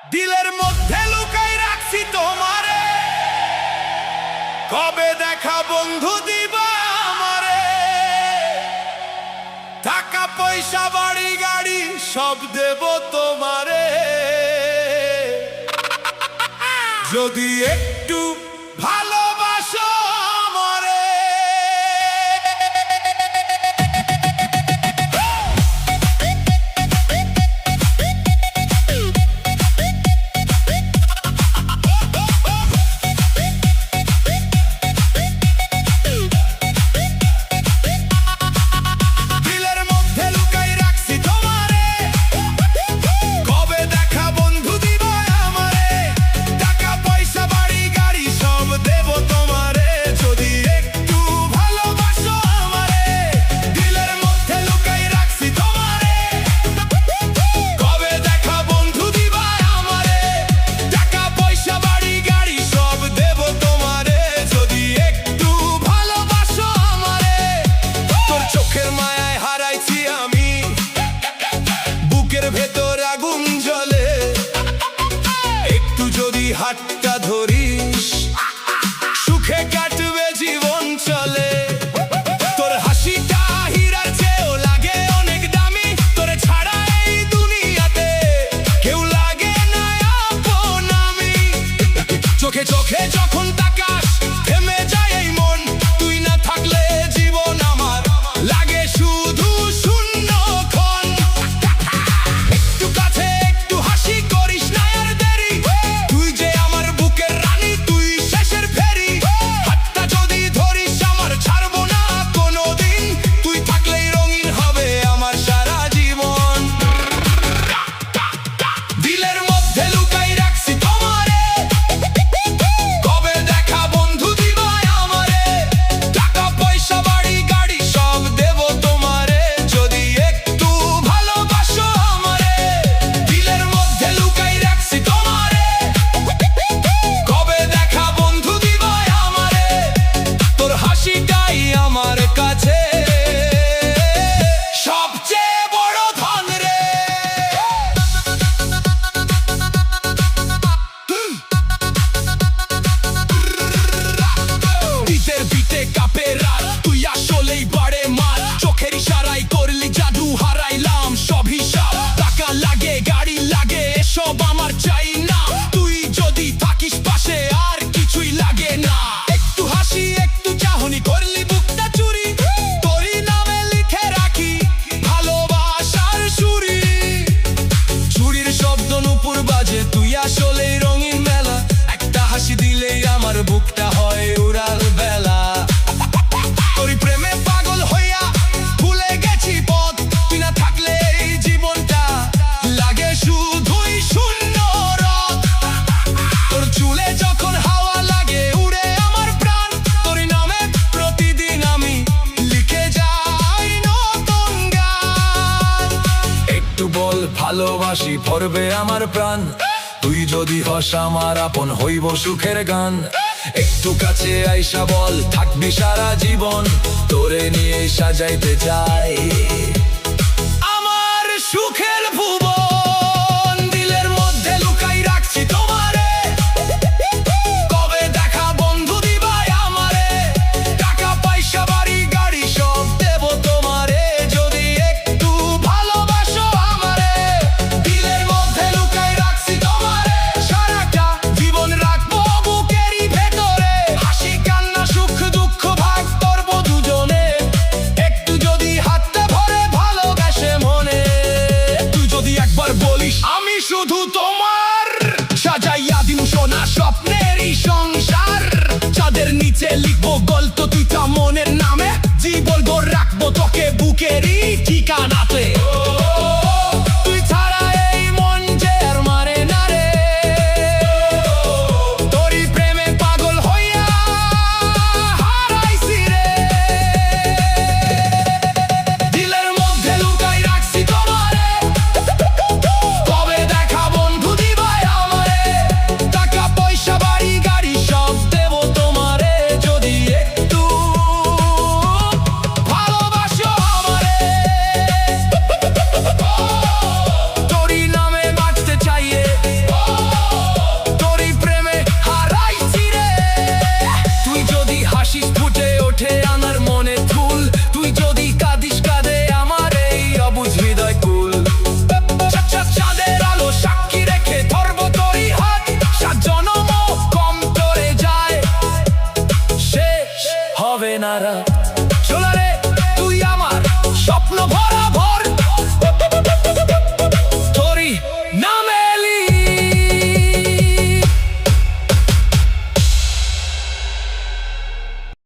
দিলের মধ্যে লুকাই রাখছি তোমারে, কবে দেখা বন্ধু দিবা আমারে। টাকা পয়সা বাড়ি গাড়ি সব দেব তোমারে, যদি একটু ভালোবাসো আমারে। ভেতর আগুন জ্বলে, একটু যদি হাতটা ধরিস, সুখে কাটবে জীবন চলে। তোর হাসিটা হীরার চেয়েও লাগে অনেক দামি, তোরে ছাড়া এই দুনিয়াতে কেউ লাগে না আপন আমি। চোখে চোখে যখন তাকাস থেমে যায় এই মন, তুই না থাকলে জীবন আমার লাগে শুধু আমার কাছে সবচেয়ে বড় ধন রে। শীতের পিঠে কাপে রাত, তুই আসলেই বাড়ে মাল। চোখের ইশারায় করলি জাদু, হারাইলাম সব হিসাব। টাকা লাগে গাড়ি লাগে এসব আমার চাই না, তুই যদি থাকিস পাশে আর কিছুই লাগে না। একটু হাসি একটু চাহনি করলি বুকটা চুরি, তোরই নামে লিখে রাখি ভালোবাসার সুরি। চুরির শব্দ নুপুর বাজে, তুই আসলেই রঙিন মেলা। একটা হাসি দিলেই আমার বুকটা হয় উড়াল বেলা। তোরই প্রেমে পাগল হইয়া ভুলে গেছি পথ, তুই না থাকলে এই জীবনটা লাগে শুধুই শূন্য রথ। তোর চুলে যখন হাওয়া লাগে উড়ে আমার প্রাণ, তোরই নামে প্রতিদিন আমি লিখে যাই নতুন গান। একটু বল ভালোবাসি ভরবে আমার প্রাণ, তুই যদি হস আমার আপন হইব সুখের গান। একটু কাছে আইসা বল থাকবি সারা জীবন, তোরে নিয়ে সাজাইতে চাই আমার সুখের ভুবন। দিলের মধ্যে লুকাই রাখছি তোমারে, কবে দেখা বন্ধু দিবা আমারে। টাকা পয়সা বাড়ি গাড়ি সব দেব তোমারে, যদি একটু ভালোবাসো আমারে। দিলের মধ্যে লুকাই রাখছি তোমারে, সারাটা জীবন রাখবো বুকেরই ভেতরে। হাসি কান্না সুখ দুঃখ ভাগ করবো দুজনে, একটু যদি হাতটা ভরে ভালোবাসে মনে। তুই যদি একবার বলিস আমি শুধু তোমার, সাজাইয়া দিন সোনা স্বপ্নেরই সংসার। চাঁদের নিচে লিখবো গল্প তুই তা